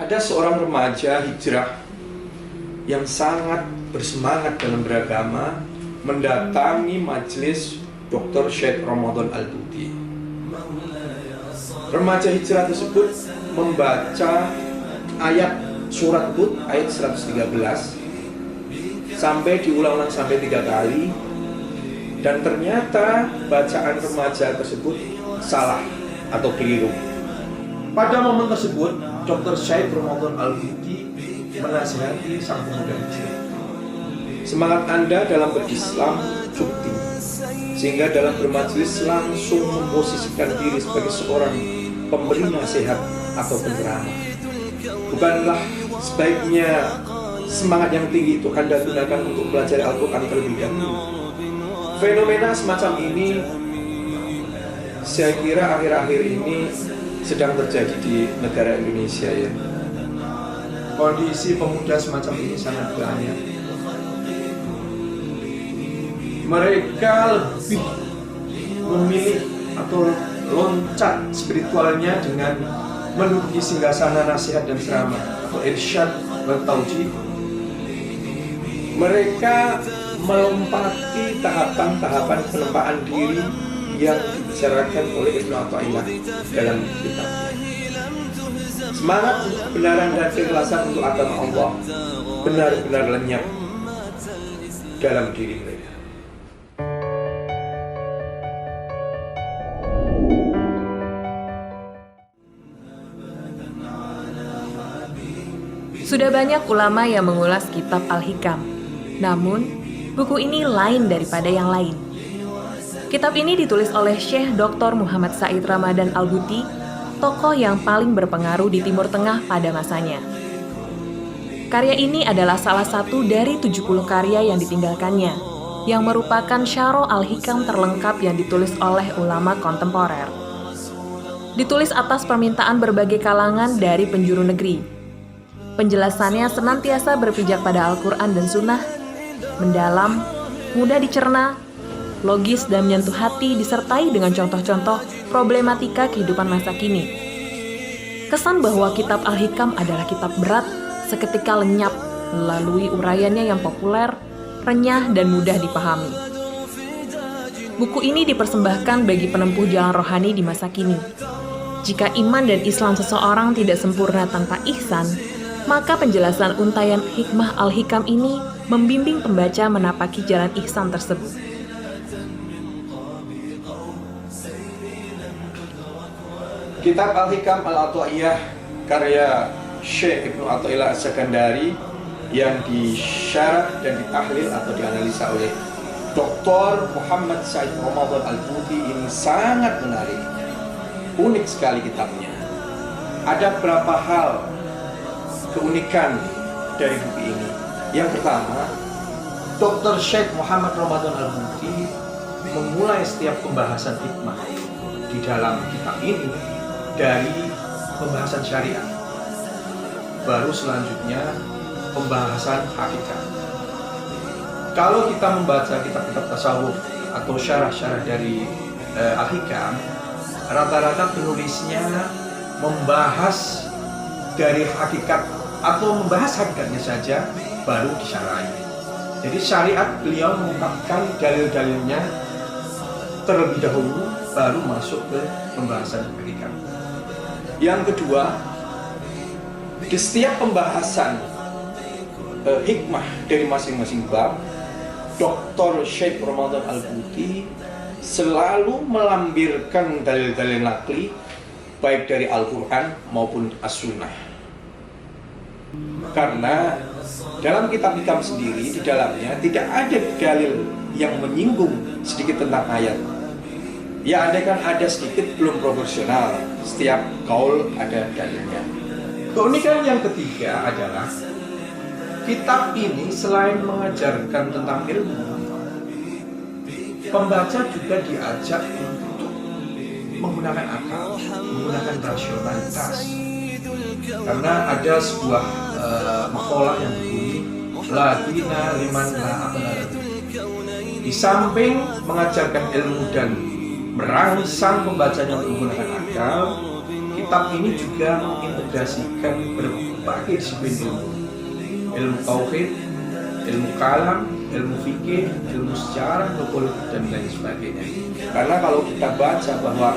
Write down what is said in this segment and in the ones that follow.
Ada seorang remaja hijrah yang sangat bersemangat dalam beragama mendatangi majelis Dr. Syekh Ramadan Al-Buti. Remaja hijrah tersebut membaca ayat surat Hud ayat 113 sampai diulang-ulang sampai 3 kali, dan ternyata bacaan remaja tersebut salah atau keliru. Pada momen tersebut, Dr. Syekh Ramadan Al-Buti menasihati sang pemuda hijrah. Semangat Anda dalam berislam cukup tinggi, sehingga dalam bermajelis langsung memposisikan diri sebagai seorang pemberi nasihat atau penceramah. Bukanlah sebaiknya semangat yang tinggi itu Anda gunakan untuk belajar Al-Quran terlebih dahulu. Fenomena semacam ini saya kira akhir-akhir ini sedang terjadi di negara Indonesia ya. Kondisi pemuda semacam ini sangat banyak. Mereka lebih memilih atau loncat spiritualnya dengan menuju singgasana nasihat dan ceramah atau irsyad dan taujih. Mereka melompati tahapan-tahapan penempaan diri yang dibicarakan oleh Ibnu Athaillah dalam kitabnya. Semangat untuk kebenaran dan keikhlasan untuk agama Allah benar-benar lenyap dalam diri mereka. Sudah banyak ulama yang mengulas kitab Al-Hikam, namun buku ini lain daripada yang lain. Kitab ini ditulis oleh Syekh Dr. Muhammad Said Ramadan Al-Buti, tokoh yang paling berpengaruh di Timur Tengah pada masanya. Karya ini adalah salah satu dari 70 karya yang ditinggalkannya, yang merupakan syarah Al-Hikam terlengkap yang ditulis oleh ulama kontemporer. Ditulis atas permintaan berbagai kalangan dari penjuru negeri. Penjelasannya senantiasa berpijak pada Al-Quran dan Sunnah, mendalam, mudah dicerna, logis dan menyentuh hati disertai dengan contoh-contoh problematika kehidupan masa kini. Kesan bahwa kitab Al-Hikam adalah kitab berat seketika lenyap melalui uraiannya yang populer, renyah dan mudah dipahami. Buku ini dipersembahkan bagi penempuh jalan rohani di masa kini. Jika iman dan Islam seseorang tidak sempurna tanpa ihsan, maka penjelasan untayan hikmah Al-Hikam ini membimbing pembaca menapaki jalan ihsan tersebut. Kitab Al-Hikam Al-Athaiyah karya Syekh Ibnu Athaillah As-Sakandari yang disyarah dan ditahlil atau dianalisa oleh Dr. Muhammad Said Ramadan Al-Buti ini sangat menarik. Unik sekali kitabnya. Ada beberapa hal keunikan dari buku ini. Yang pertama, Dr. Syekh Muhammad Ramadan Al-Buti memulai setiap pembahasan hikmah di dalam kitab ini dari pembahasan syariat, baru selanjutnya pembahasan hakikat. Kalau kita membaca kitab-kitab tasawuf atau syarah-syarah dari Al-Hikam, rata-rata penulisnya membahas dari hakikat atau membahas hakikatnya saja baru disyarahi. Jadi syariat beliau mengungkapkan dalil-dalilnya terlebih dahulu baru masuk ke pembahasan hakikat. Yang kedua, di setiap pembahasan hikmah dari masing-masing bab, Dr. Syekh Ramadan Al-Buti selalu melampirkan dalil-dalil nakli baik dari Al-Quran maupun As-Sunnah. Karena dalam kitab Hikam sendiri di dalamnya tidak ada dalil yang menyinggung sedikit tentang ayat. Ya, andai kan ada sedikit belum proporsional, setiap kaul ada dalilnya. Keunikan yang ketiga adalah kitab ini selain mengajarkan tentang ilmu, pembaca juga diajak untuk menggunakan akal, menggunakan rasionalitas. Karena ada sebuah makalah yang berbunyi Ladina liman la aqla. Di samping mengajarkan ilmu dan merangsang pembacanya untuk menggunakan akal, kitab ini juga mengintegrasikan berbagai disiplin ilmu. Ilmu tauhid, ilmu kalam, ilmu fikih, ilmu sejarah, ilmu politik, dan lain sebagainya. Karena kalau kita baca bahwa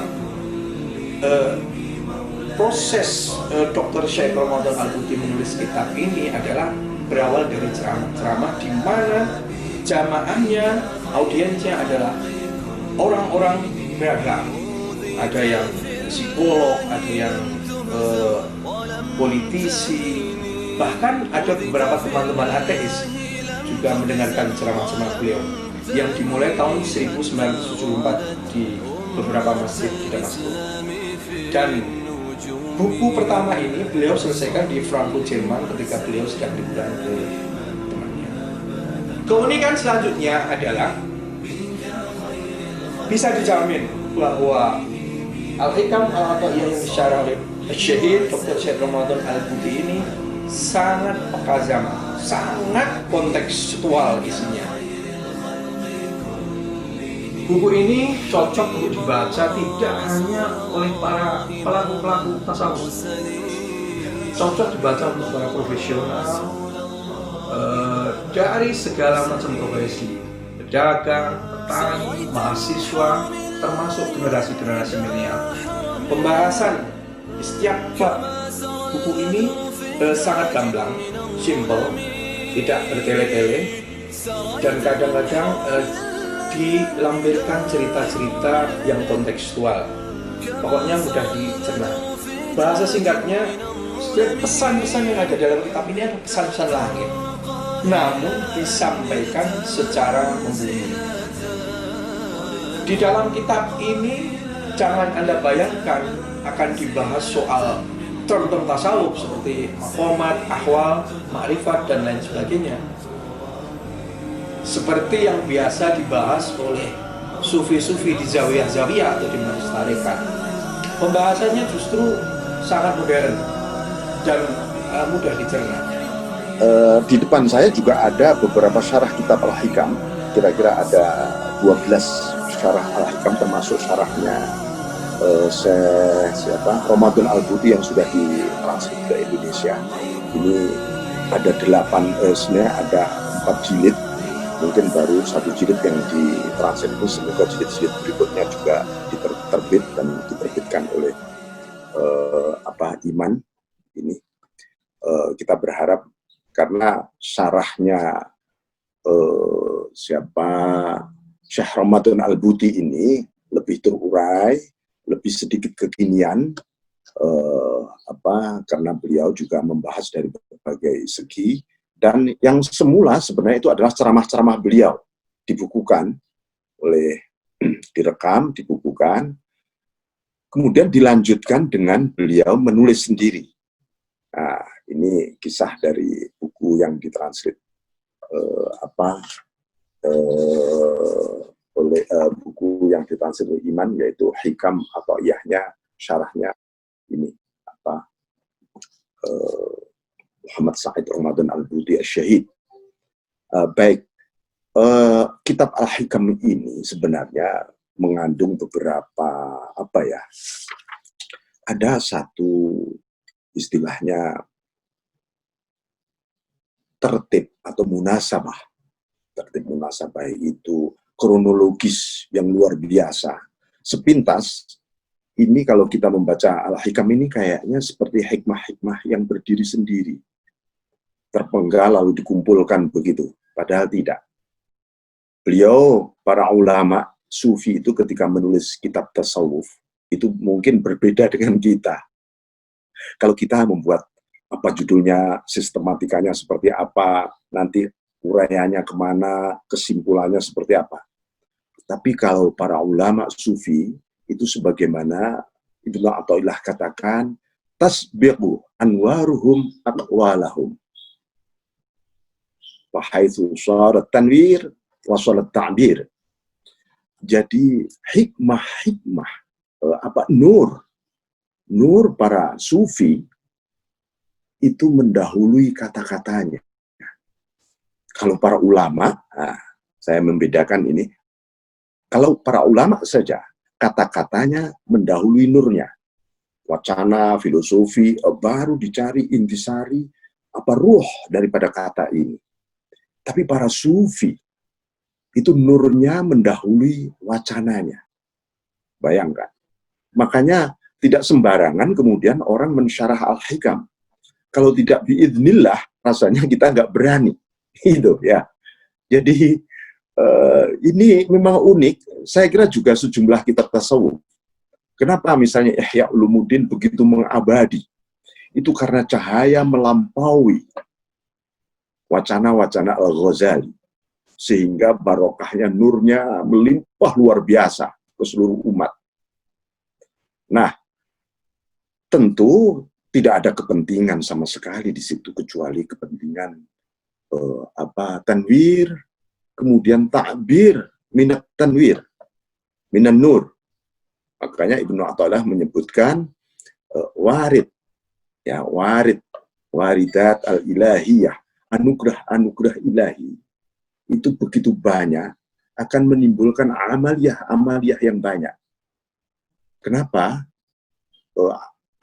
proses Dr. Syekh Ramadan Al-Buti menulis kitab ini adalah berawal dari ceramah-ceramah di mana jamaahnya, audiensnya adalah orang-orang beragam. Ada yang psikolog, ada yang politisi, bahkan ada beberapa teman-teman ateis juga mendengarkan ceramah-ceramah beliau yang dimulai tahun 1974 di beberapa masjid di Damaskus. Dan buku pertama ini beliau selesaikan di Frankfurt, Jerman ketika beliau sedang liburan ke temannya. Keunikan selanjutnya adalah bisa dijamin bahwa Al-Hikam Al-Ata'iyah yang disyarah oleh Syekh Dr. Syekh Ramadan Al-Buti ini sangat peka zaman, sangat kontekstual isinya. Buku ini cocok untuk dibaca tidak hanya oleh para pelaku-pelaku tasawuf, cocok dibaca untuk para profesional dari segala macam profesi, pedagang, petani, mahasiswa, termasuk generasi-generasi milenial. Pembahasan setiap bab buku ini sangat gamblang, simple, tidak bertele-tele, dan kadang-kadang dilampirkan cerita-cerita yang kontekstual. Pokoknya mudah dicerna. Bahasa singkatnya, setiap pesan-pesan yang ada dalam kitab ini adalah pesan-pesan langit, namun disampaikan secara membumi. Di dalam kitab ini, jangan Anda bayangkan akan dibahas soal term-term tasawuf seperti maqamat, ahwal, ma'rifat, dan lain sebagainya, seperti yang biasa dibahas oleh sufi-sufi di zawiyah-zawiyah atau di majelis tarekat. Pembahasannya justru sangat modern dan mudah dicerna. Di depan saya juga ada beberapa syarah kitab Al-Hikam, kira-kira ada 12 syarah Al-Hikam, termasuk syarahnya Ramadan Al-Buti yang sudah ditranslate ke Indonesia. Ini ada 8, sebenarnya ada 4 jilid, mungkin baru 1 jilid yang ditranslate itu. Semoga jilid-jilid berikutnya juga diterbit dan diterbitkan oleh Iman ini. Kita berharap karena syarahnya Syekh Ramadan Al-Buti ini lebih terurai, lebih sedikit kekinian, karena beliau juga membahas dari berbagai segi, dan yang semula sebenarnya itu adalah ceramah-ceramah beliau dibukukan direkam, dibukukan, kemudian dilanjutkan dengan beliau menulis sendiri. Nah, ini kisah dari buku yang ditranslate oleh buku yang ditranslate oleh Iman, yaitu Hikam atau Iyahnya, syarahnya ini Muhammad Said Ramadan Al-Buti Asy-Syahid. Baik, kitab Al-Hikam ini sebenarnya mengandung beberapa ada satu istilahnya tertib atau munasabah. Tertib munasabah itu kronologis yang luar biasa. Sepintas, ini kalau kita membaca Al-Hikam ini kayaknya seperti hikmah-hikmah yang berdiri sendiri. Terpenggal lalu dikumpulkan begitu. Padahal tidak. Beliau, para ulama sufi itu ketika menulis kitab tasawuf, itu mungkin berbeda dengan kita. Kalau kita membuat judulnya, sistematikanya seperti apa, nanti uraiannya kemana, kesimpulannya seperti apa. Tapi kalau para ulama sufi, itu sebagaimana Ibnu Athaillah katakan, tasbiqu anwaruhum aqwalahum. Wa haitsu sharat tanwir wa sharat ta'bir. Jadi hikmah-hikmah, nur para sufi itu mendahului kata-katanya. Kalau para ulama, saya membedakan ini, kalau para ulama saja, kata-katanya mendahului nurnya. wacana, filosofi, baru dicari intisari, ruh daripada kata ini. Tapi para sufi, itu nurnya mendahului wacananya. Bayangkan. Makanya tidak sembarangan kemudian orang mensyarah Al-Hikam. Kalau tidak biidznillah, rasanya kita nggak berani. Gitu ya. Jadi ini memang unik. Saya kira juga sejumlah kitab tasawuf. Kenapa misalnya Ihya Ulumuddin begitu mengabadi? Itu karena cahaya melampaui wacana-wacana Al-Ghazali. Sehingga barokahnya, nurnya melimpah luar biasa ke seluruh umat. Nah, tentu tidak ada kepentingan sama sekali di situ kecuali kepentingan tanwir, kemudian ta'bir minat tanwir, minan nur. Makanya Ibnu Athaillah menyebutkan warid, ya waridat al-ilahiyah, anugerah ilahi itu begitu banyak akan menimbulkan amaliyah yang banyak. Kenapa?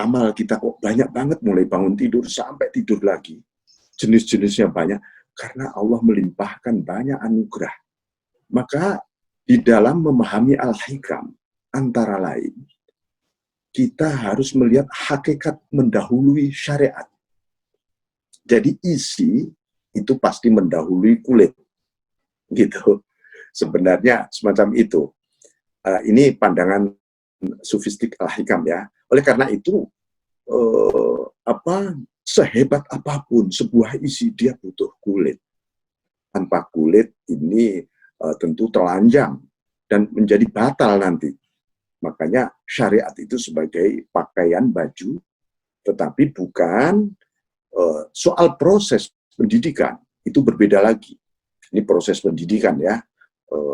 Amal kita kok banyak banget mulai bangun tidur sampai tidur lagi. Jenis-jenisnya banyak karena Allah melimpahkan banyak anugerah. Maka di dalam memahami Al-Hikam antara lain kita harus melihat hakikat mendahului syariat. Jadi isi itu pasti mendahului kulit. Gitu. Sebenarnya semacam itu. Ini pandangan sufistik Al-Hikam ya. Oleh karena itu sehebat apapun sebuah isi dia butuh kulit. Tanpa kulit ini tentu telanjang dan menjadi batal nanti. Makanya syariat itu sebagai pakaian baju, tetapi bukan soal proses pendidikan. Itu berbeda lagi. Ini proses pendidikan ya.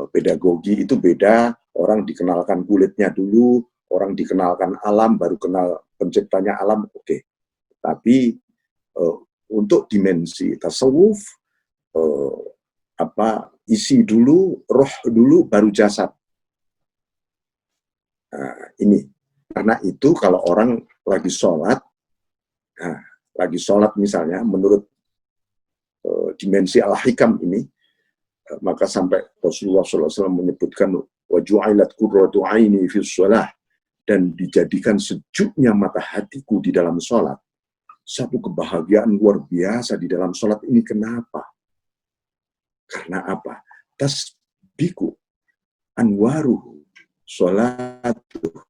Pedagogi itu beda, orang dikenalkan kulitnya dulu, orang dikenalkan alam, baru kenal penciptanya alam, oke. Tapi untuk dimensi tasawuf, isi dulu, roh dulu, baru jasad. Ini. Karena itu kalau orang lagi sholat misalnya, menurut dimensi Al-Hikam ini, maka sampai Rasulullah SAW menyebutkan waju'ilat qurratu aini fi shalah, dan dijadikan sejuknya mata hatiku di dalam sholat. Satu kebahagiaan luar biasa di dalam sholat ini. Kenapa? Karena apa? Tasbiku anwaruhu sholatuh.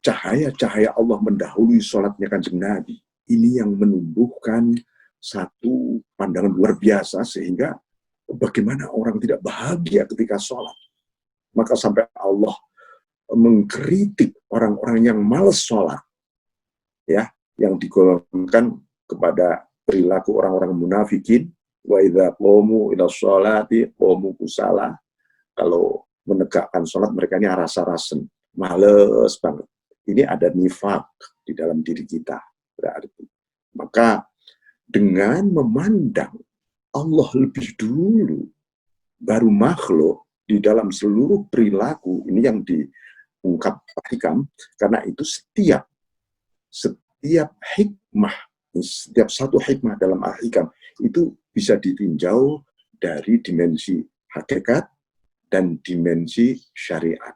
Cahaya-cahaya Allah mendahului sholatnya Kanjeng Nabi. Ini yang menumbuhkan satu pandangan luar biasa, sehingga bagaimana orang tidak bahagia ketika sholat. Maka sampai Allah mengkritik orang-orang yang malas sholat, ya, yang digolongkan kepada perilaku orang-orang munafikin. Wa idza qamu ila sholati qamu kusala. Kalau menegakkan sholat mereka ini rasa-rasen, males banget. Ini ada nifak di dalam diri kita, berarti. Maka dengan memandang Allah lebih dulu, baru makhluk di dalam seluruh perilaku, ini yang diungkap Hikam, karena itu setiap hikmah, setiap satu hikmah dalam Al-Hikam, itu bisa ditinjau dari dimensi hakikat dan dimensi syariat.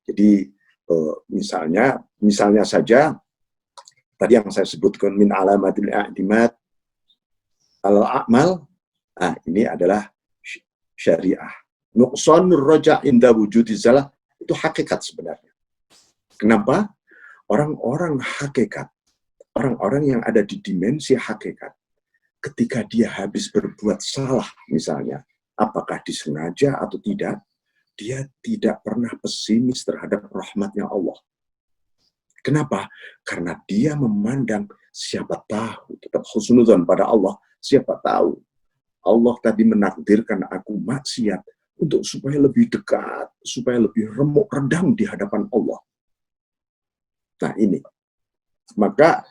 Jadi misalnya saja, tadi yang saya sebutkan min alamatil i'timad al-a'mal, ini adalah syariah. Nuqsan roja inda wujudi zalah, itu hakikat sebenarnya. Kenapa? Orang-orang hakikat, orang-orang yang ada di dimensi hakikat, ketika dia habis berbuat salah misalnya, apakah disengaja atau tidak, dia tidak pernah pesimis terhadap rahmatnya Allah. Kenapa? Karena dia memandang, siapa tahu, tetap husnudzon pada Allah, siapa tahu Allah tadi menakdirkan aku maksiat untuk supaya lebih dekat, supaya lebih remuk redam di hadapan Allah. Nah ini, maka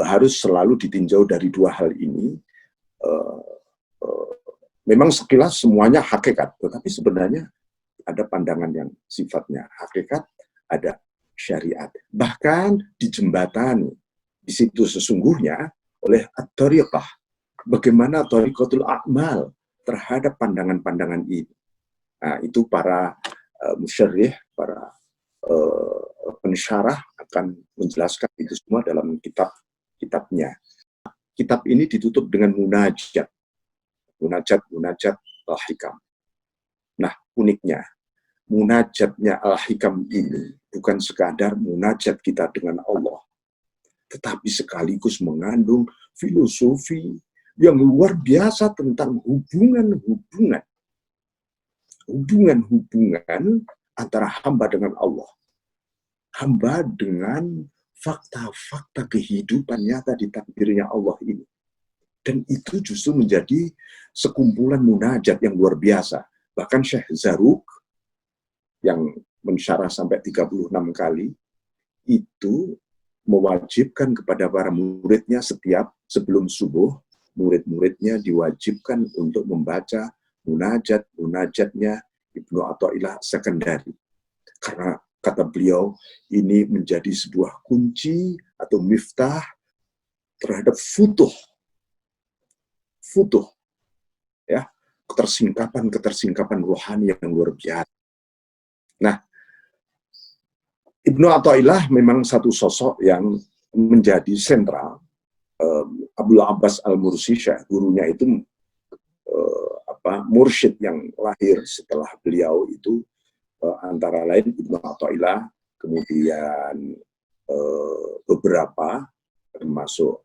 harus selalu ditinjau dari dua hal ini. Memang sekilas semuanya hakikat, tetapi sebenarnya ada pandangan yang sifatnya hakikat, ada syariat. Bahkan dijembatani di situ sesungguhnya oleh at-tariqah. Bagaimana tariqatul a'mal terhadap pandangan-pandangan ini. Nah, itu para musyarrih, para pensyarah akan menjelaskan itu semua dalam kitabnya. Kitab ini ditutup dengan munajat al-hikam. Nah, uniknya, munajatnya al-hikam ini bukan sekadar munajat kita dengan Allah, tetapi sekaligus mengandung filosofi yang luar biasa tentang hubungan antara hamba dengan Allah. Hamba dengan fakta-fakta kehidupan nyata di takdirnya Allah ini. Dan itu justru menjadi sekumpulan munajat yang luar biasa. Bahkan Syekh Zarruq yang mensyarah sampai 36 kali, itu mewajibkan kepada para muridnya setiap sebelum subuh, murid-muridnya diwajibkan untuk membaca munajatnya Ibnu Athaillah As-Sakandari. Karena kata beliau, ini menjadi sebuah kunci atau miftah terhadap futuh, ya, ketersingkapan rohani yang luar biasa. Nah, Ibnu Athaillah memang satu sosok yang menjadi sentral. Abdul Abbas Al-Mursi, gurunya itu mursyid yang lahir setelah beliau itu antara lain Ibnu Athaillah, kemudian beberapa termasuk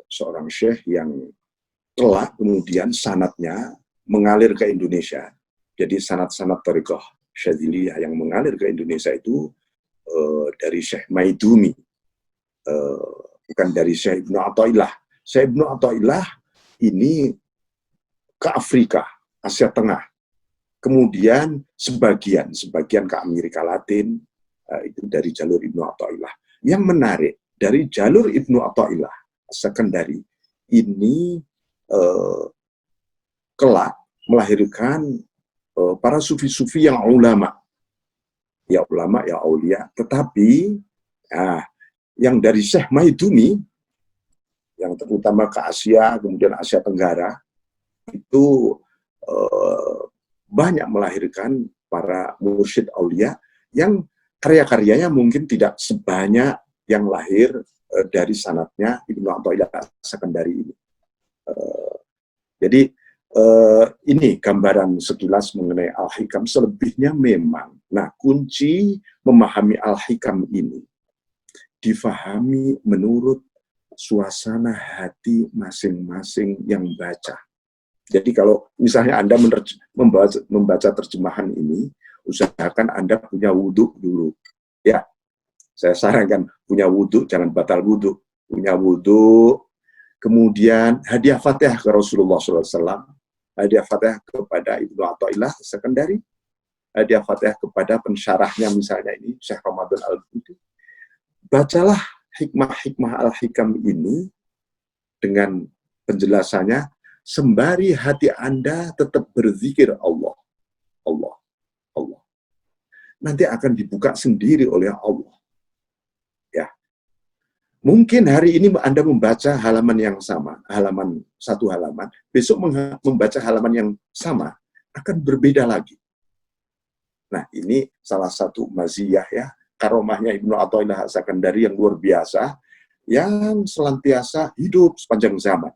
seorang syekh yang telah kemudian sanadnya mengalir ke Indonesia. Jadi sanad-sanad thariqah Syadziliyah yang mengalir ke Indonesia itu dari Syekh Maidumi, bukan dari Syekh Ibnu Athaillah. Syekh Ibnu Athaillah ini ke Afrika, Asia Tengah. Kemudian sebagian ke Amerika Latin, itu dari jalur Ibnu Athaillah. Yang menarik, dari jalur Ibnu Athaillah As-Sakandari, ini kelak melahirkan para sufi-sufi yang ulama, ya aulia. Tetapi yang dari Syekh Maidumi, yang terutama ke Asia, kemudian Asia Tenggara, itu banyak melahirkan para mursyid aulia yang karya-karyanya mungkin tidak sebanyak yang lahir dari sanadnya Ibnu Athaillah As-Sakandari ini. Jadi ini gambaran sekilas mengenai Al-Hikam. Selebihnya memang, kunci memahami Al-Hikam ini difahami menurut suasana hati masing-masing yang baca. Jadi kalau misalnya Anda membaca terjemahan ini, usahakan Anda punya wudhu dulu. Ya, saya sarankan punya wudhu, jangan batal wudhu. Punya wudhu, kemudian hadiah Fatihah ke Rasulullah SAW, hadiah Fatihah kepada Ibnu Athaillah As-Sakandari, hadiah Fatihah kepada pensyarahnya misalnya ini, Syekh Ramadan Al-Budi. Bacalah hikmah-hikmah Al-Hikam ini dengan penjelasannya, sembari hati Anda tetap berzikir Allah. Nanti akan dibuka sendiri oleh Allah. Ya. Mungkin hari ini Anda membaca halaman yang sama, satu halaman, besok membaca halaman yang sama, akan berbeda lagi. Nah, ini salah satu maziyah ya, karomahnya Ibnu Athaillah As-Sakandari yang luar biasa, yang senantiasa hidup sepanjang zaman.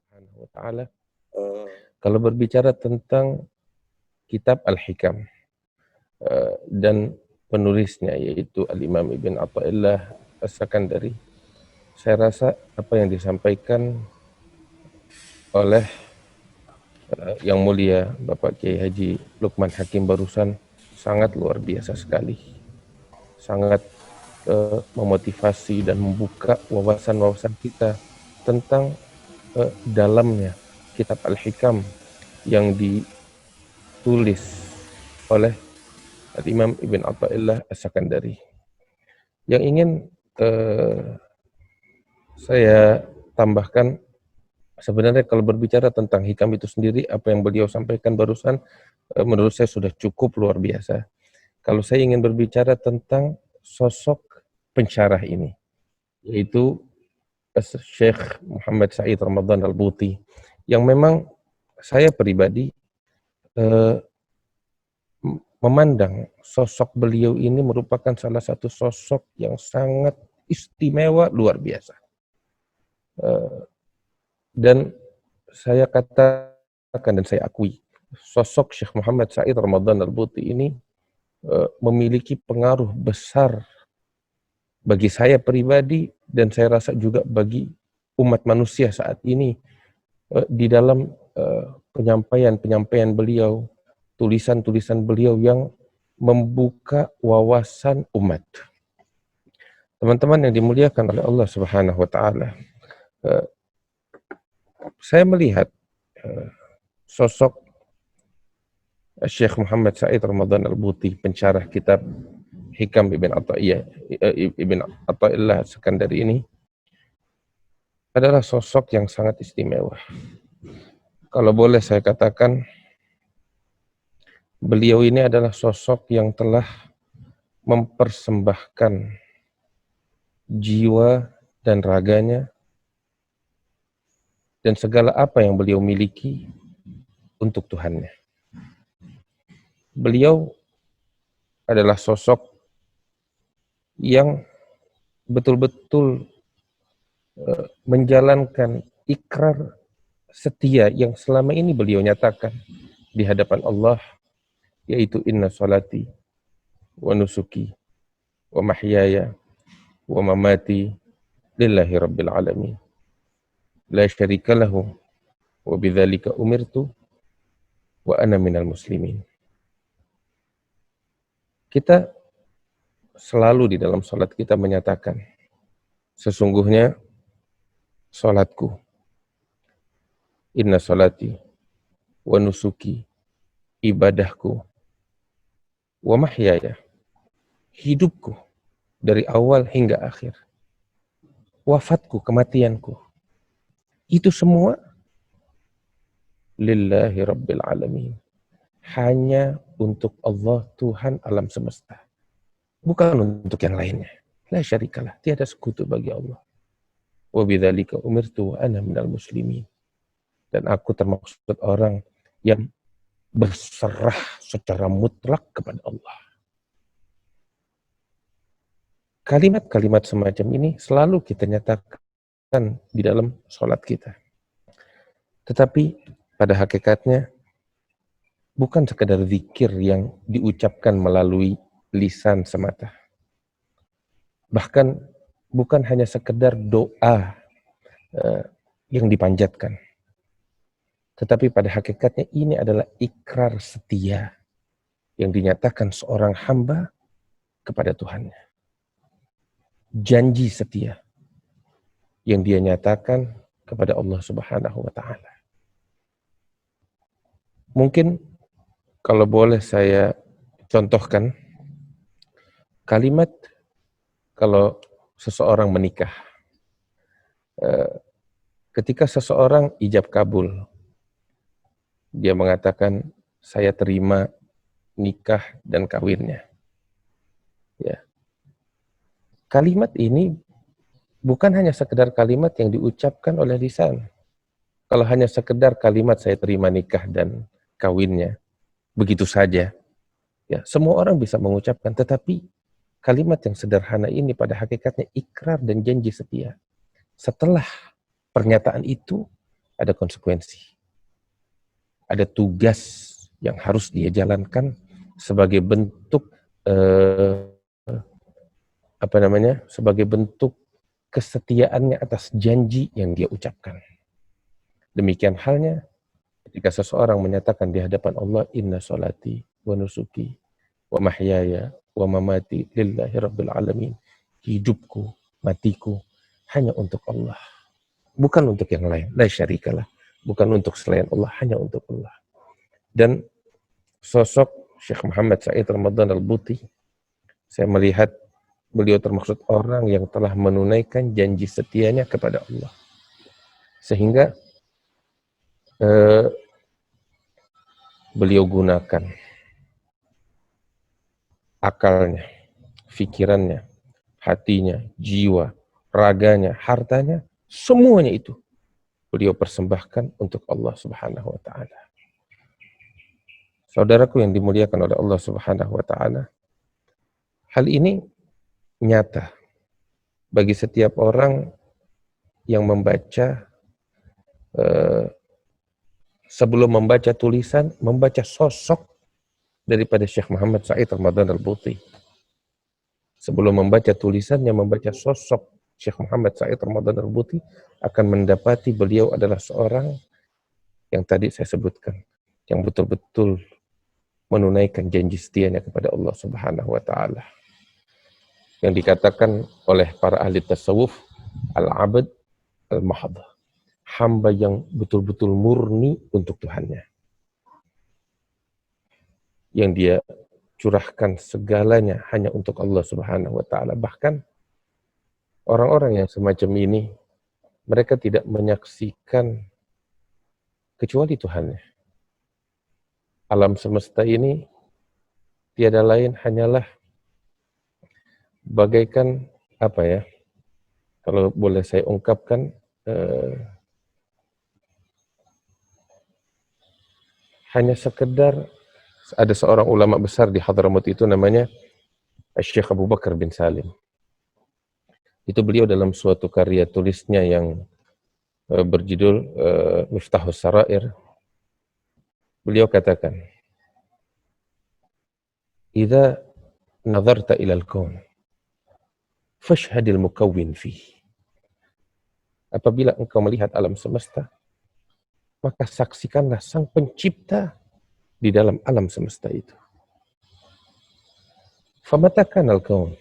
Kalau berbicara tentang kitab Al-Hikam dan penulisnya yaitu Al-Imam Ibn Athaillah As-Sakandari, saya rasa apa yang disampaikan oleh Yang Mulia Bapak Kiai Haji Lukman Hakim barusan sangat luar biasa sekali, sangat memotivasi dan membuka wawasan-wawasan kita tentang dalamnya kitab Al-Hikam yang ditulis oleh Imam Ibn Athaillah As-Sakandari. Yang ingin saya tambahkan, sebenarnya kalau berbicara tentang hikam itu sendiri, apa yang beliau sampaikan barusan menurut saya sudah cukup luar biasa. kalau saya ingin berbicara tentang sosok pensyarah ini, yaitu Syekh Muhammad Said Ramadan Al-Buti, yang memang saya pribadi memandang sosok beliau ini merupakan salah satu sosok yang sangat istimewa, luar biasa. Dan saya katakan dan saya akui, sosok Syekh Muhammad Said Ramadan Al-Buti ini memiliki pengaruh besar bagi saya pribadi dan saya rasa juga bagi umat manusia saat ini di dalam penyampaian beliau, tulisan-tulisan beliau yang membuka wawasan umat. Teman-teman yang dimuliakan oleh Allah Subhanahu wa taala, saya melihat sosok Syekh Muhammad Said Ramadan Al-Buti, pensyarah kitab Hikam Ibn Athaillah Sekandari ini, adalah sosok yang sangat istimewa. Kalau boleh saya katakan, beliau ini adalah sosok yang telah mempersembahkan jiwa dan raganya dan segala apa yang beliau miliki untuk Tuhannya. Beliau adalah sosok yang betul-betul menjalankan ikrar setia yang selama ini beliau nyatakan di hadapan Allah, yaitu inna salati wa nusuki wa mahyaya wa mamati lillahi rabbil alamin la syarika lahu wa bidzalika umirtu wa ana minal muslimin. Kita selalu di dalam salat kita menyatakan, sesungguhnya salatku, inna salati wa nusuki, ibadahku, wa mahyaya, hidupku dari awal hingga akhir, wafatku, kematianku, itu semua lillahi rabbil alamin, hanya untuk Allah, Tuhan alam semesta, bukan untuk yang lainnya. La syarikalah, tiada sekutu bagi Allah. Wa bidzalika umirtu wa ana minal muslimin, dan aku termaksud orang yang berserah secara mutlak kepada Allah. Kalimat-kalimat semacam ini selalu kita nyatakan di dalam sholat kita. Tetapi pada hakikatnya bukan sekadar zikir yang diucapkan melalui lisan semata. Bahkan bukan hanya sekedar doa yang dipanjatkan. Tetapi pada hakikatnya ini adalah ikrar setia yang dinyatakan seorang hamba kepada Tuhannya. Janji setia yang dia nyatakan kepada Allah Subhanahu wa taala. Mungkin kalau boleh saya contohkan kalimat kalau seseorang menikah. Ketika seseorang ijab kabul, dia mengatakan, saya terima nikah dan kawinnya. Ya. Kalimat ini bukan hanya sekedar kalimat yang diucapkan oleh lisan. Kalau hanya sekedar kalimat saya terima nikah dan kawinnya, begitu saja. Ya, semua orang bisa mengucapkan, tetapi kalimat yang sederhana ini pada hakikatnya ikrar dan janji setia. Setelah pernyataan itu ada konsekuensi. Ada tugas yang harus dia jalankan sebagai bentuk sebagai bentuk kesetiaannya atas janji yang dia ucapkan. Demikian halnya ketika seseorang menyatakan di hadapan Allah, inna salati wa nusuki wa mahyaya wa mamati lillahi rabbil alamin. Hidupku, matiku hanya untuk Allah, bukan untuk yang lain. La syarikalah, bukan untuk selain Allah, hanya untuk Allah. Dan sosok Syekh Muhammad Said Ramadan Al-Buti, saya melihat beliau termaksud orang yang telah menunaikan janji setianya kepada Allah. Sehingga beliau gunakan akalnya, pikirannya, hatinya, jiwa, raganya, hartanya, semuanya itu beliau persembahkan untuk Allah Subhanahu wa taala. Saudaraku yang dimuliakan oleh Allah Subhanahu wa taala, hal ini nyata bagi setiap orang yang membaca, sebelum membaca tulisan, membaca sosok daripada Syekh Muhammad Said Ramadan Al-Buti. Sebelum membaca tulisannya, membaca sosok Syekh Muhammad Said Ramadan Al-Buti, akan mendapati beliau adalah seorang yang tadi saya sebutkan, yang betul-betul menunaikan janji setianya kepada Allah Subhanahu wa taala. Yang dikatakan oleh para ahli tasawuf, al-abd al-mahd, hamba yang betul-betul murni untuk Tuhannya, yang dia curahkan segalanya hanya untuk Allah Subhanahu wa taala. Bahkan orang-orang yang semacam ini, mereka tidak menyaksikan kecuali Tuhannya. Alam semesta ini tiada lain hanyalah bagaikan apa ya? Kalau boleh saya ungkapkan, hanya sekedar, ada seorang ulama besar di Hadramaut itu namanya Syekh Abu Bakar bin Salim. Itu beliau dalam suatu karya tulisnya yang berjudul Miftahus Sarair, beliau katakan, "Idza nazarta ilal kaun, fashhadil mukawwin fihi." Apabila engkau melihat alam semesta, maka saksikanlah sang pencipta di dalam alam semesta itu. Famata kanal kaun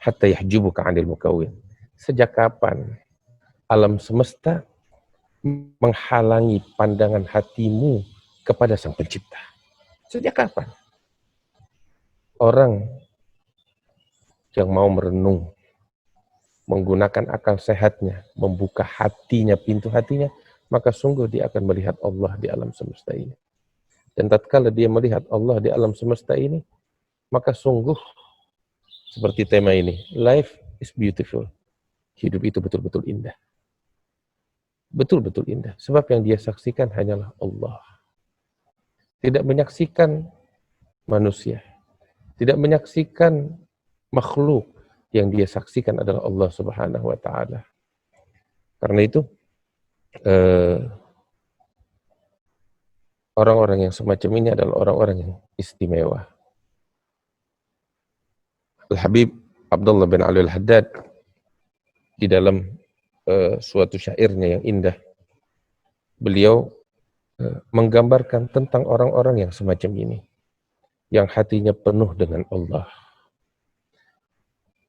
hatta yahjubuka 'anil mukawwin. Sejak kapan alam semesta menghalangi pandangan hatimu kepada sang pencipta? Sejak kapan? Orang yang mau merenung, menggunakan akal sehatnya, membuka hatinya, pintu hatinya, maka sungguh dia akan melihat Allah di alam semesta ini. Dan tatkala dia melihat Allah di alam semesta ini, maka sungguh seperti tema ini, life is beautiful. Hidup itu betul-betul indah. Betul-betul indah. Sebab yang dia saksikan hanyalah Allah. Tidak menyaksikan manusia. Tidak menyaksikan makhluk. Yang dia saksikan adalah Allah Subhanahu wa ta'ala. Karena itu, orang-orang yang semacam ini adalah orang-orang yang istimewa. Al-Habib Abdullah bin Ali Al-Haddad di dalam suatu syairnya yang indah, beliau menggambarkan tentang orang-orang yang semacam ini, yang hatinya penuh dengan Allah,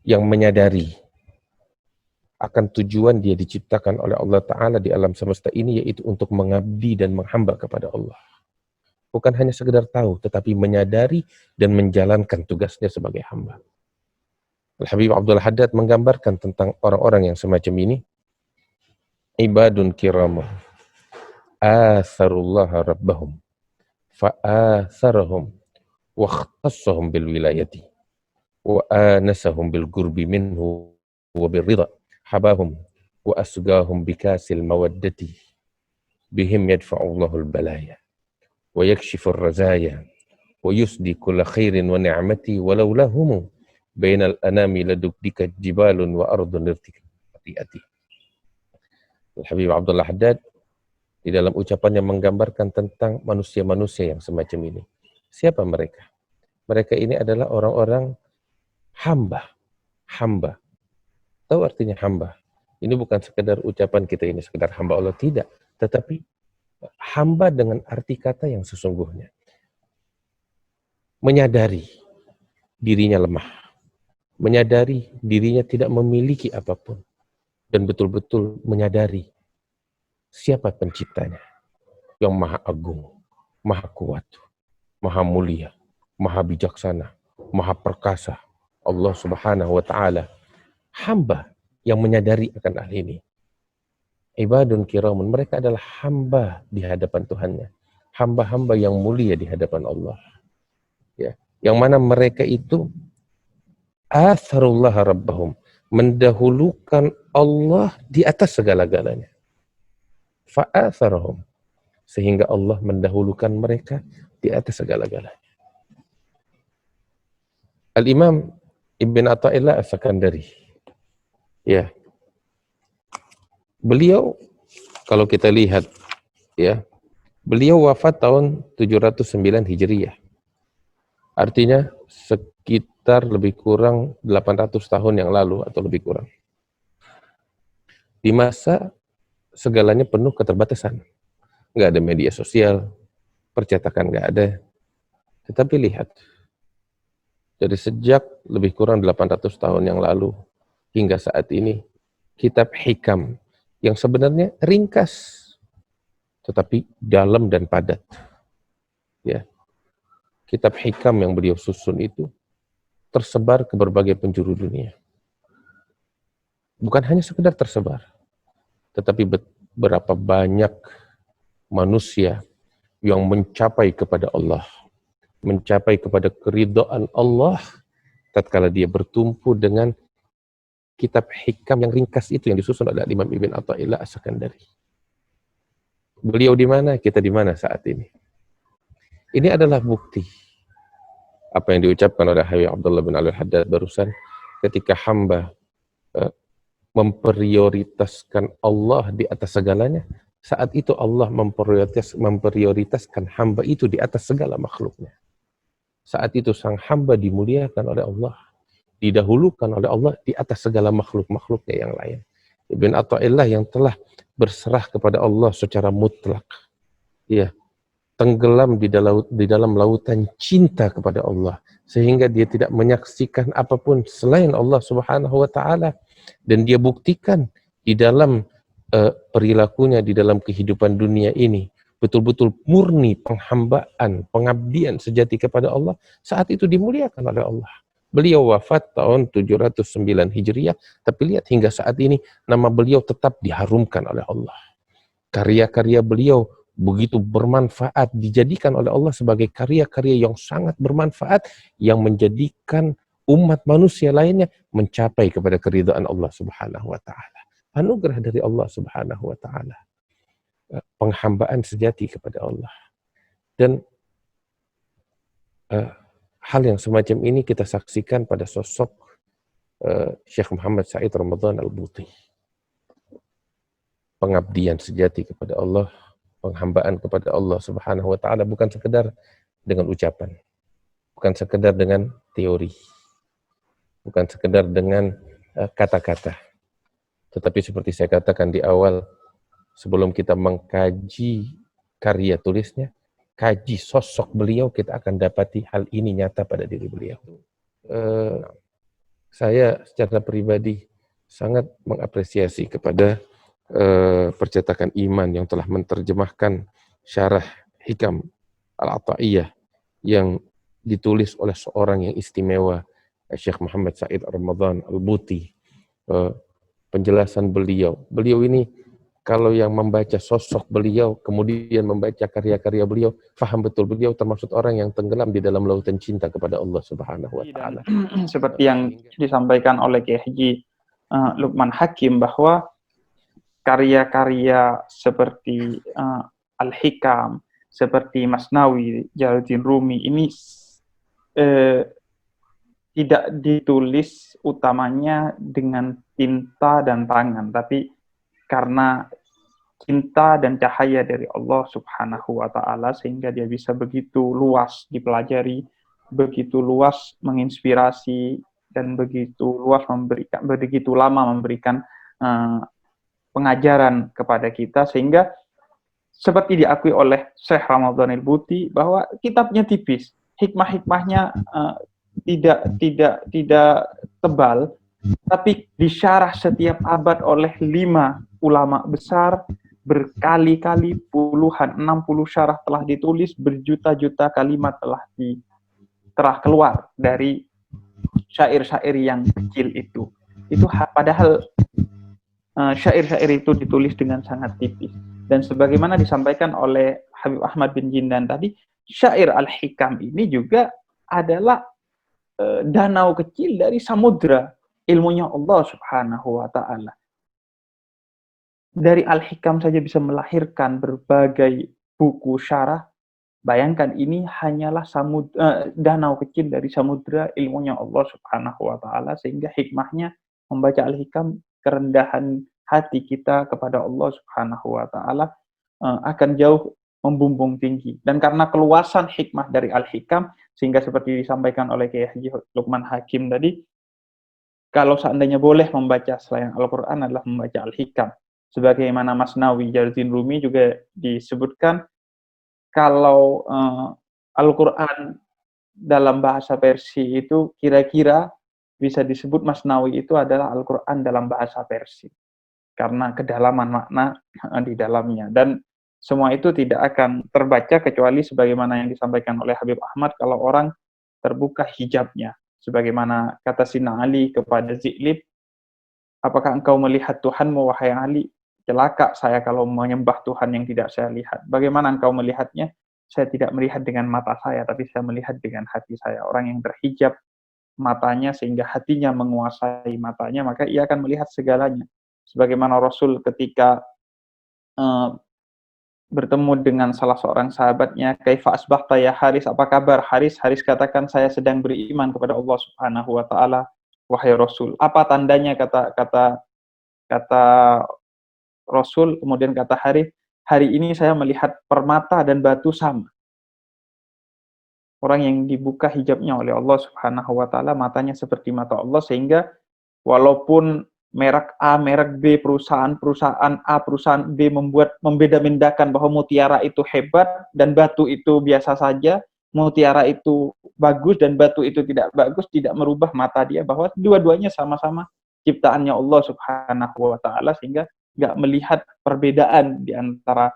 yang menyadari akan tujuan dia diciptakan oleh Allah Ta'ala di alam semesta ini, yaitu untuk mengabdi dan menghamba kepada Allah. Bukan hanya sekedar tahu, tetapi menyadari dan menjalankan tugasnya sebagai hamba. Al-Habib Abdul Haddad menggambarkan tentang orang-orang yang semacam ini. Ibadun kiramah, atharullaha rabbahum, fa'atharahum, wa khtassahum bil wilayati, wa anasahum bil gurbi minhu, wa birrida, habahum, wa asgahum bikasil mawaddati, bihim yadfa'ullahul balaya, wa yakshifur razaya, wa yusdi kulla khairin wa ni'mati, walau lahumu bainal anami ladubdika jibalun wa ardun irtiqati. Al-Habib Abdullah Haddad di dalam ucapannya menggambarkan tentang manusia-manusia yang semacam ini. Siapa mereka? Mereka ini adalah orang-orang hamba. Hamba. Tahu artinya hamba? Ini bukan sekedar ucapan kita ini sekedar hamba Allah, tidak. Tetapi hamba dengan arti kata yang sesungguhnya. Menyadari dirinya lemah. Menyadari dirinya tidak memiliki apapun. Dan betul-betul menyadari siapa penciptanya. Yang maha agung, maha kuat, maha mulia, maha bijaksana, maha perkasa. Allah Subhanahu wa ta'ala. Hamba yang menyadari akan hal ini. Ibadun kiramun, mereka adalah hamba di hadapan Tuhannya. Hamba-hamba yang mulia di hadapan Allah. Ya, yang mana mereka itu atharullah rabbahum, mendahulukan Allah di atas segala-galanya. Fa'atharahum, sehingga Allah mendahulukan mereka di atas segala-galanya. Al-Imam Ibn Athaillah As-Sakandari, ya, beliau kalau kita lihat, ya, beliau wafat tahun 709 Hijriyah. Artinya sekitar lebih kurang 800 tahun yang lalu atau lebih kurang. Di masa segalanya penuh keterbatasan. Nggak ada media sosial, percetakan nggak ada. Tetapi lihat, dari sejak lebih kurang 800 tahun yang lalu hingga saat ini, kitab hikam yang sebenarnya ringkas, tetapi dalam dan padat. Ya. Kitab hikam yang beliau susun itu tersebar ke berbagai penjuru dunia. Bukan hanya sekedar tersebar, tetapi berapa banyak manusia yang mencapai kepada Allah, mencapai kepada keridhaan Allah tatkala dia bertumpu dengan kitab hikam yang ringkas itu yang disusun oleh Imam Ibn Athaillah As-Sakandari. Beliau di mana, kita di mana saat ini. Ini adalah bukti apa yang diucapkan oleh Habib Abdullah bin Ali Al-Haddad barusan, ketika hamba memprioritaskan Allah di atas segalanya, saat itu Allah memprioritaskan hamba itu di atas segala makhluknya. Saat itu sang hamba dimuliakan oleh Allah, didahulukan oleh Allah di atas segala makhluk-makhluknya yang lain. Ibn Athaillah yang telah berserah kepada Allah secara mutlak, ya, tenggelam di dalam lautan cinta kepada Allah, sehingga dia tidak menyaksikan apapun selain Allah Subhanahu wa taala, dan dia buktikan di dalam perilakunya, di dalam kehidupan dunia ini betul-betul murni penghambaan, pengabdian sejati kepada Allah. Saat itu dimuliakan oleh Allah. Beliau wafat tahun 709 Hijriah, tapi lihat hingga saat ini nama beliau tetap diharumkan oleh Allah. Karya-karya beliau begitu bermanfaat, dijadikan oleh Allah sebagai karya-karya yang sangat bermanfaat, yang menjadikan umat manusia lainnya mencapai kepada keridhaan Allah Subhanahu wa taala. Anugerah dari Allah Subhanahu wa taala. Penghambaan sejati kepada Allah. Dan hal yang semacam ini kita saksikan pada sosok Syekh Muhammad Said Ramadan Al-Buti. Pengabdian sejati kepada Allah, penghambaan kepada Allah Subhanahu wa taala bukan sekedar dengan ucapan, bukan sekedar dengan teori, bukan sekedar dengan kata-kata. Tetapi seperti saya katakan di awal, sebelum kita mengkaji karya tulisnya, kaji sosok beliau, kita akan dapati hal ini nyata pada diri beliau. Saya secara pribadi sangat mengapresiasi kepada percetakan iman yang telah menerjemahkan syarah hikam Al-Athaiyah yang ditulis oleh seorang yang istimewa, Syekh Muhammad Said Ramadan Al-Buti. Penjelasan beliau ini, kalau yang membaca sosok beliau, kemudian membaca karya-karya beliau, faham betul beliau termasuk orang yang tenggelam di dalam lautan cinta kepada Allah Subhanahu wa taala. Seperti yang disampaikan oleh Kiai Haji Lukman Hakim, bahwa karya-karya seperti Al-Hikam, seperti Masnawi, Jalaluddin Rumi, ini tidak ditulis utamanya dengan tinta dan tangan, tapi karena cinta dan cahaya dari Allah Subhanahu wa taala, sehingga dia bisa begitu luas dipelajari, begitu luas menginspirasi, dan begitu luas begitu lama memberikan pengajaran kepada kita, sehingga seperti diakui oleh Syekh Ramadan Al-Buti bahwa kitabnya tipis, hikmah-hikmahnya tidak tebal, tapi disyarah setiap abad oleh 5 ulama besar, berkali-kali puluhan, 60 syarah telah ditulis, berjuta-juta kalimat telah keluar dari syair-syair yang kecil itu. Itu padahal syair-syair itu ditulis dengan sangat tipis. Dan sebagaimana disampaikan oleh Habib Ahmad bin Jindan tadi, syair Al-Hikam ini juga adalah danau kecil dari samudra ilmunya Allah Subhanahu wa taala. Dari Al-Hikam saja bisa melahirkan berbagai buku syarah. Bayangkan ini hanyalah danau kecil dari samudra ilmunya Allah Subhanahu wa taala, sehingga hikmahnya membaca Al-Hikam, kerendahan hati kita kepada Allah Subhanahu wa taala akan jauh membumbung tinggi. Dan karena keluasan hikmah dari Al-Hikam, sehingga seperti disampaikan oleh Kiai Haji Lukman Hakim tadi, kalau seandainya boleh membaca selain Al-Quran adalah membaca Al-Hikam. Sebagaimana Masnawi Jalaluddin Rumi juga disebutkan, kalau Al-Quran dalam bahasa Persia itu kira-kira bisa disebut Masnawi itu adalah Al-Quran dalam bahasa Persia. Karena kedalaman makna di dalamnya. Dan semua itu tidak akan terbaca kecuali sebagaimana yang disampaikan oleh Habib Ahmad, kalau orang terbuka hijabnya. Sebagaimana kata Sina Ali kepada Zi'lib, apakah engkau melihat Tuhanmu, wahai Ali? Celaka saya kalau menyembah Tuhan yang tidak saya lihat. Bagaimana engkau melihatnya? Saya tidak melihat dengan mata saya, tapi saya melihat dengan hati saya. Orang yang terhijab matanya sehingga hatinya menguasai matanya, maka ia akan melihat segalanya. Sebagaimana Rasul ketika bertemu dengan salah seorang sahabatnya, kaifa asbahta ya Haris, apa kabar Haris? Haris katakan, saya sedang beriman kepada Allah Subhanahu wa taala, wahai Rasul. Apa tandanya, kata Rasul, kemudian kata Haris, hari ini saya melihat permata dan batu sama. Orang yang dibuka hijabnya oleh Allah Subhanahu wa taala, matanya seperti mata Allah, sehingga walaupun merek A, merek B, perusahaan A, perusahaan B membeda-bedakan bahwa mutiara itu hebat dan batu itu biasa saja, mutiara itu bagus dan batu itu tidak bagus, tidak merubah mata dia bahwa dua-duanya sama-sama ciptaannya Allah Subhanahu wa taala, sehingga nggak melihat perbedaan di antara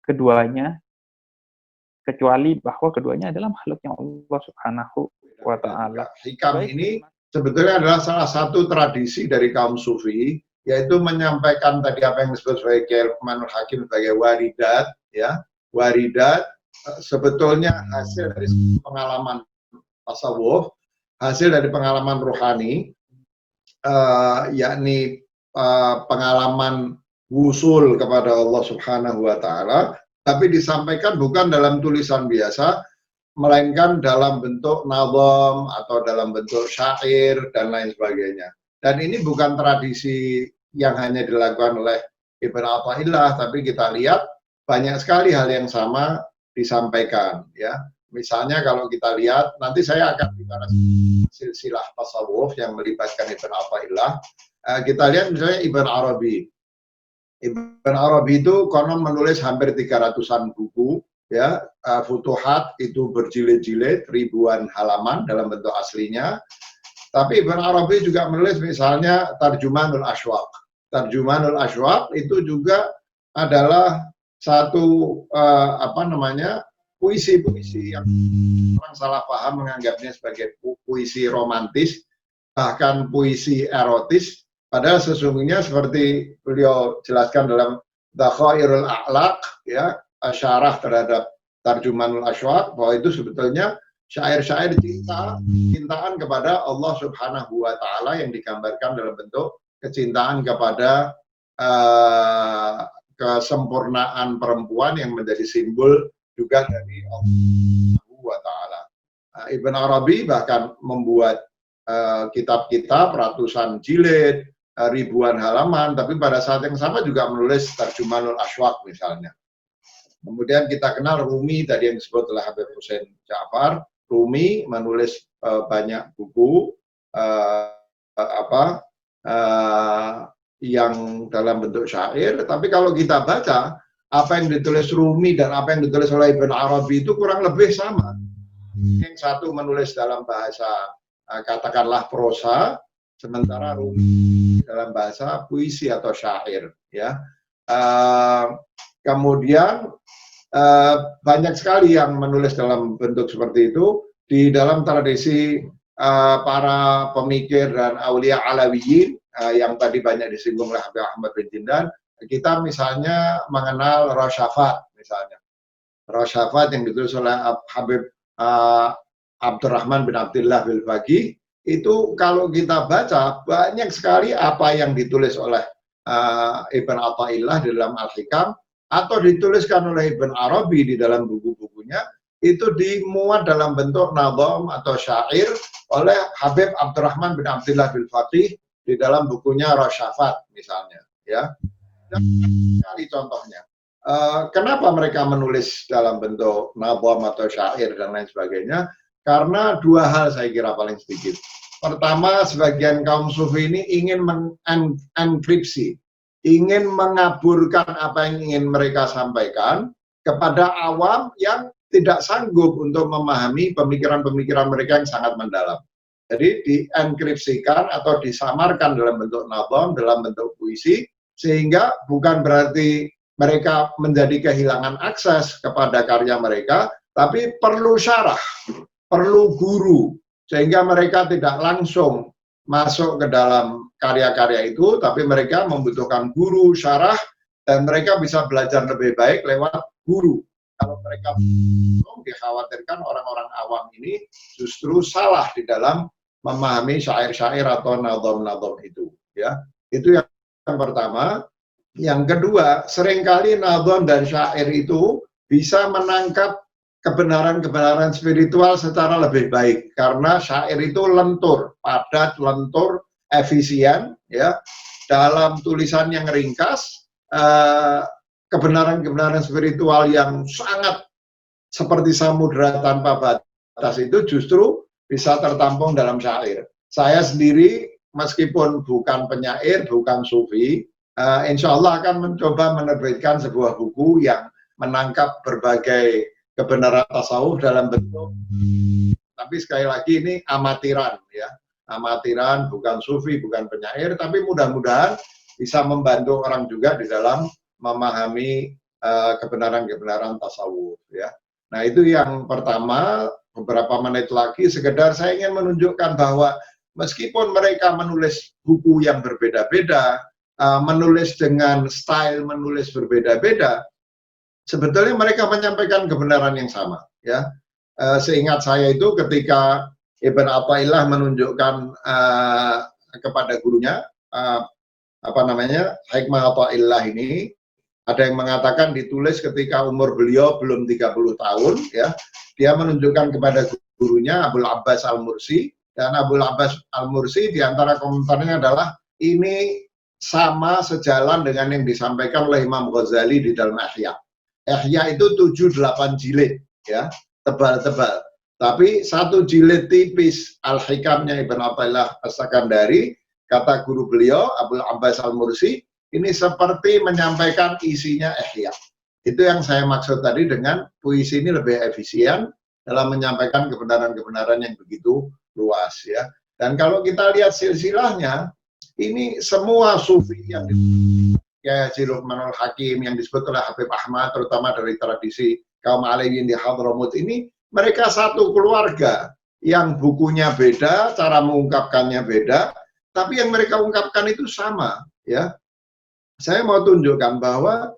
keduanya, kecuali bahwa keduanya adalah makhluknya Allah Subhanahu wa taala. Hikam ini sebetulnya adalah salah satu tradisi dari kaum sufi, yaitu menyampaikan tadi apa yang disebut sebagai Kiai Lukmanul Hakim sebagai waridat, ya. Waridat sebetulnya hasil dari pengalaman tasawuf, hasil dari pengalaman rohani, yakni pengalaman wusul kepada Allah Subhanahu wa taala, tapi disampaikan bukan dalam tulisan biasa, melainkan dalam bentuk nazam atau dalam bentuk syair dan lain sebagainya. Dan ini bukan tradisi yang hanya dilakukan oleh Ibn Athaillah, tapi kita lihat banyak sekali hal yang sama disampaikan, ya. Misalnya kalau kita lihat, nanti saya akan bicara silsilah tasawuf yang melibatkan Ibn Athaillah. Kita lihat misalnya Ibn Arabi. Ibn Arabi itu konon menulis hampir 300-an buku, ya. Futuhat itu berjilid-jilid, ribuan halaman dalam bentuk aslinya. Tapi Ibn Arabi juga menulis misalnya Tarjumanul Ashwaq. Tarjumanul Ashwaq itu juga adalah satu puisi-puisi yang orang salah paham menganggapnya sebagai puisi romantis, bahkan puisi erotis. Padahal sesungguhnya seperti beliau jelaskan dalam Dakhairul A'laq, ya, syarah terhadap Tarjumanul Ashwaq, bahwa itu sebetulnya syair-syair cintaan kepada Allah Subhanahu wa taala yang digambarkan dalam bentuk kecintaan kepada kesempurnaan perempuan yang menjadi simbol juga dari Allah Subhanahu wa taala. Ibn Arabi bahkan membuat kitab-kitab ratusan jilid, ribuan halaman, tapi pada saat yang sama juga menulis Tarjumanul Ashwaq misalnya. Kemudian kita kenal Rumi tadi yang disebut oleh Habib Hussein Ja'far. Rumi menulis banyak buku yang dalam bentuk syair, tapi kalau kita baca apa yang ditulis Rumi dan apa yang ditulis oleh Ibn Arabi itu kurang lebih sama. Yang satu menulis dalam bahasa katakanlah prosa, sementara Rumi dalam bahasa puisi atau syair, ya. Kemudian banyak sekali yang menulis dalam bentuk seperti itu di dalam tradisi para pemikir dan aulia alawiyin yang tadi banyak disinggung oleh Habib Ahmad bin Jindan. Kita misalnya mengenal Rosyafat misalnya. Rosyafat yang ditulis oleh Habib Abdurrahman bin Abdullah Bilbagi, itu kalau kita baca banyak sekali apa yang ditulis oleh Ibn Athaillah di dalam Al-Hikam atau dituliskan oleh Ibn Arabi di dalam buku-bukunya, itu dimuat dalam bentuk nadham atau syair oleh Habib Abdurrahman bin Abdullah Bilfaqih di dalam bukunya Rasyafat misalnya, ya. Dan sekali contohnya. Kenapa mereka menulis dalam bentuk nadham atau syair dan lain sebagainya? Karena dua hal saya kira paling sedikit. Pertama, sebagian kaum sufi ini ingin mengenkripsi, ingin mengaburkan apa yang ingin mereka sampaikan kepada awam yang tidak sanggup untuk memahami pemikiran-pemikiran mereka yang sangat mendalam. Jadi dienkripsikan atau disamarkan dalam bentuk nadham, dalam bentuk puisi, sehingga bukan berarti mereka menjadi kehilangan akses kepada karya mereka, tapi perlu syarah, perlu guru, sehingga mereka tidak langsung masuk ke dalam karya-karya itu, tapi mereka membutuhkan guru, syarah, dan mereka bisa belajar lebih baik lewat guru. Kalau mereka dikhawatirkan orang-orang awam ini justru salah di dalam memahami syair-syair atau nadham-nadham itu. Ya, itu yang pertama. Yang kedua, seringkali nadham dan syair itu bisa menangkap kebenaran-kebenaran spiritual secara lebih baik, karena syair itu lentur, padat, lentur, efisien, ya. Dalam tulisan yang ringkas, kebenaran-kebenaran spiritual yang sangat seperti samudra tanpa batas itu justru bisa tertampung dalam syair. Saya sendiri meskipun bukan penyair, bukan sufi, insya Allah akan mencoba menerbitkan sebuah buku yang menangkap berbagai kebenaran tasawuf dalam bentuk, tapi sekali lagi ini amatiran, ya, amatiran, bukan sufi, bukan penyair, tapi mudah-mudahan bisa membantu orang juga di dalam memahami kebenaran-kebenaran tasawuf, ya. Nah, itu yang pertama. Beberapa menit lagi sekedar saya ingin menunjukkan bahwa meskipun mereka menulis buku yang berbeda-beda, menulis dengan style menulis berbeda-beda, sebetulnya mereka menyampaikan kebenaran yang sama, ya. Seingat saya itu ketika Ibn Athaillah menunjukkan kepada gurunya Hikmah Athaillah ini, ada yang mengatakan ditulis ketika umur beliau belum 30 tahun, ya. Dia menunjukkan kepada gurunya Abul Abbas Al-Mursi, dan Abul Abbas Al-Mursi diantara komentarnya adalah ini sama sejalan dengan yang disampaikan oleh Imam Ghazali di dalam Ihya. Ihya itu 7-8 jilid, ya, tebal-tebal. Tapi satu jilid tipis Al-Hikamnya Ibn Athaillah As-Sakandari, kata guru beliau Abul Abbas Al-Mursi, ini seperti menyampaikan isinya Ihya. Itu yang saya maksud tadi dengan puisi ini lebih efisien dalam menyampaikan kebenaran-kebenaran yang begitu luas, ya. Dan kalau kita lihat silsilahnya, ini semua sufi yang ya Luqmanul Hakim yang disebut oleh Habib Ahmad, terutama dari tradisi kaum Alaiyin di Hadramut ini, mereka satu keluarga yang bukunya beda, cara mengungkapkannya beda, tapi yang mereka ungkapkan itu sama, ya. Saya mau tunjukkan bahwa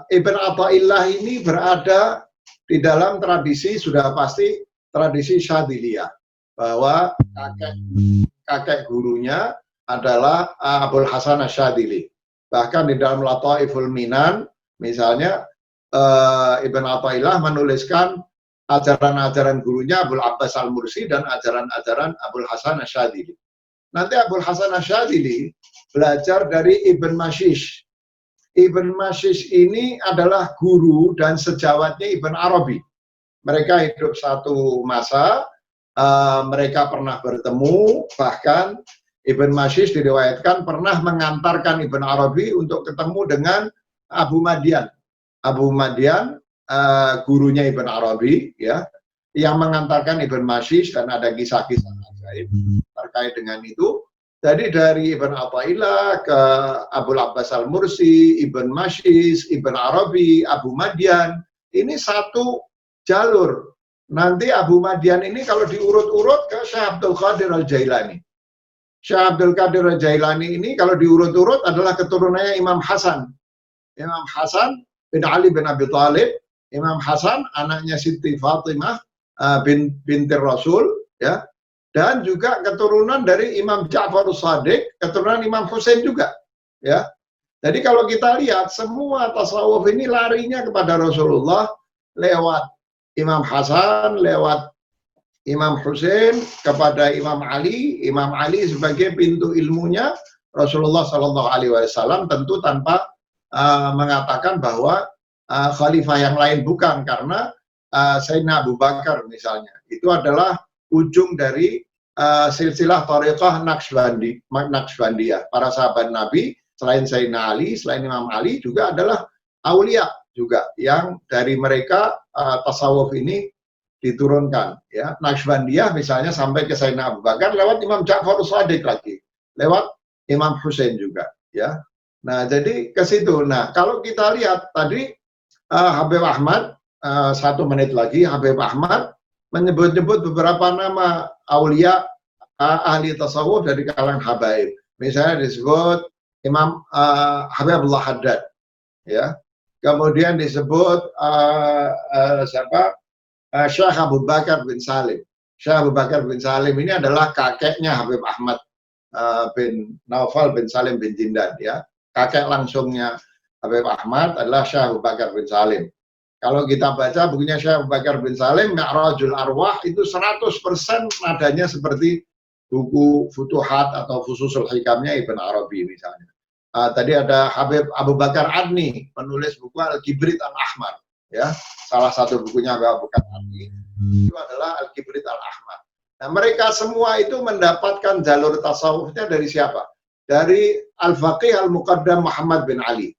Ibn Athaillah ini berada di dalam tradisi, sudah pasti tradisi Syadiliyah, bahwa kakek gurunya adalah Abul Hasan Asy-Syadzili. Bahkan di dalam Lataiful Minan misalnya Ibn Athaillah menuliskan ajaran-ajaran gurunya Abul Abbas Al-Mursi dan ajaran-ajaran Abul Hasan Asy-Syadzili. Nanti Abul Hasan Asy-Syadzili belajar dari Ibn Mashish. Ibn Mashish ini adalah guru dan sejawatnya Ibn Arabi. Mereka hidup satu masa, mereka pernah bertemu, bahkan Ibn Mashish diriwayatkan pernah mengantarkan Ibn Arabi untuk ketemu dengan Abu Madian. Abu Madian, gurunya Ibn Arabi, ya, yang mengantarkan Ibn Mashish, dan ada kisah-kisah ajaib terkait dengan itu. Jadi dari Ibn Athaillah ke Abul Abbas Al-Mursi, Ibn Mashish, Ibn Arabi, Abu Madian, ini satu jalur. Nanti Abu Madian ini kalau diurut-urut ke Syekh Abdul Qadir Al-Jailani. Syekh Abdul Qadir Al-Jailani ini kalau diurut-urut adalah keturunannya Imam Hasan. Imam Hasan bin Ali bin Abi Thalib, Imam Hasan anaknya Siti Fatimah, binti Rasul, ya, dan juga keturunan dari Imam Ja'far Shadiq, keturunan Imam Husain juga, ya. Jadi kalau kita lihat semua tasawuf ini larinya kepada Rasulullah lewat Imam Hasan, lewat Imam Husain kepada Imam Ali sebagai pintu ilmunya Rasulullah Shallallahu Alaihi Wasallam, tentu tanpa mengatakan bahwa khalifah yang lain bukan, karena Sayyidina Abu Bakar misalnya itu adalah ujung dari silsilah thariqah Naqsbandiyah. Para sahabat Nabi selain Sayyidina Ali, selain Imam Ali juga adalah aulia juga yang dari mereka tasawuf ini diturunkan, ya. Naqsbandiyah misalnya sampai ke Sayyidina Abu Bakar lewat Imam Ja'far Shadiq lagi, lewat Imam Husain juga, ya. Nah, jadi ke situ. Nah, kalau kita lihat tadi Habib Ahmad 1 menit lagi, Habib Ahmad menyebut-nyebut beberapa nama aulia ahli tasawuf dari kalangan habaib. Misalnya disebut Imam Habibullah Haddad, ya. Kemudian disebut siapa? Syekh Abu Bakar bin Salim. Syekh Abu Bakar bin Salim ini adalah kakeknya Habib Ahmad bin Naufal bin Salim bin Jindan, ya. Kakek langsungnya Habib Ahmad adalah Syekh Abu Bakar bin Salim. Kalau kita baca bukunya Syekh Abu Bakar bin Salim, Mi'rajul Arwah, itu 100% nadanya seperti buku Futuhat atau Fususul Hikamnya Ibn Arabi misalnya. Tadi ada Habib Abu Bakar Adni, penulis buku Al-Kibrit Al-Ahmar, ya. Salah satu bukunya Abu Bakar Adni itu adalah Al-Kibrit Al-Ahmar. Nah, mereka semua itu mendapatkan jalur tasawufnya dari siapa? Dari Al-Faqih Al-Muqaddam Muhammad bin Ali.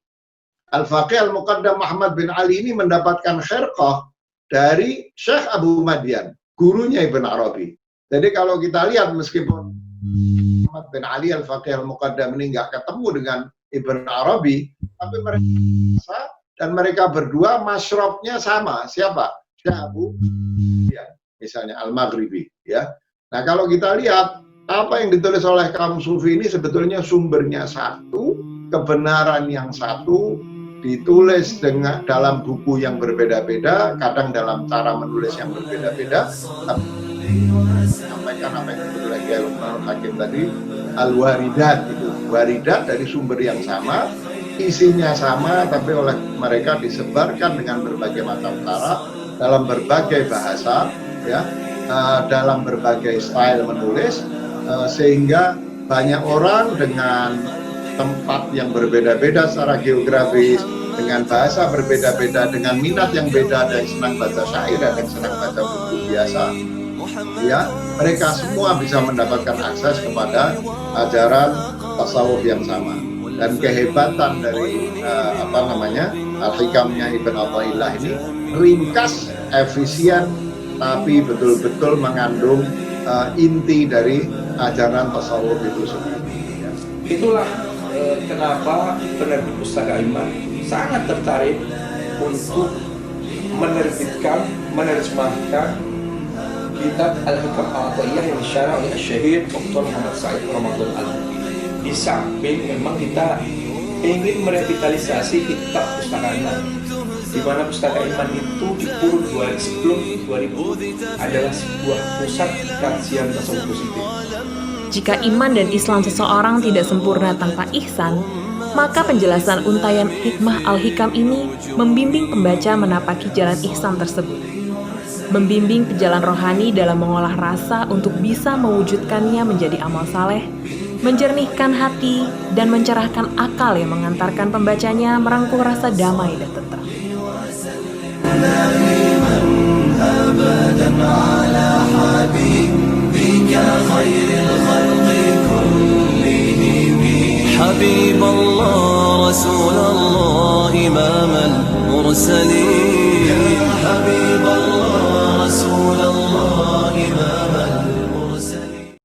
Al-Faqih Al-Muqaddam Muhammad bin Ali ini mendapatkan khirqah dari Syekh Abu Madian, gurunya Ibn Arabi. Jadi kalau kita lihat meskipun Muhammad bin Ali Al-Faqih Al-Muqaddam ini nggak ketemu dengan Ibn Arabi, tapi mereka dan mereka berdua masyrabnya sama. Siapa? Syekh Abu Madian, misalnya Al-Maghribi, ya. Nah, kalau kita lihat apa yang ditulis oleh kaum sufi ini sebetulnya sumbernya satu, kebenaran yang satu, ditulis dengan dalam buku yang berbeda-beda, kadang dalam cara menulis yang berbeda-beda. Sampaikan apa yang disebut oleh Kiai Lukman Hakim tadi, al-waridat, itu waridat dari sumber yang sama, isinya sama, tapi oleh mereka disebarkan dengan berbagai macam cara, dalam berbagai bahasa, ya, dalam berbagai style menulis, sehingga banyak orang dengan tempat yang berbeda-beda secara geografis, dengan bahasa berbeda-beda, dengan minat yang beda, ada yang senang baca syair, ada yang senang baca buku biasa, ya, mereka semua bisa mendapatkan akses kepada ajaran tasawuf yang sama. Dan kehebatan dari Al-Hikamnya Ibn Athaillah ini ringkas, efisien, tapi betul-betul mengandung inti dari ajaran tasawuf itu sendiri. Itulah kenapa penerbit Pustaka Iman sangat tertarik untuk menerjemahkan kitab Al-Hikam Al-Athaillah yang disyarah oleh Syekh Dr. Muhammad Said Ramadan Al-Buti. Di samping memang kita ingin merevitalisasi kitab Pustaka Iman, di mana Pustaka Iman itu di kurun 2000 adalah sebuah pusat kajian tasawuf positif. Jika iman dan Islam seseorang tidak sempurna tanpa ihsan, maka penjelasan untayan hikmah Al-Hikam ini membimbing pembaca menapaki jalan ihsan tersebut. Membimbing pejalan rohani dalam mengolah rasa untuk bisa mewujudkannya menjadi amal saleh, menjernihkan hati, dan mencerahkan akal yang mengantarkan pembacanya merangkul rasa damai dan tentram. حبيب الله رسول الله إمام المرسلين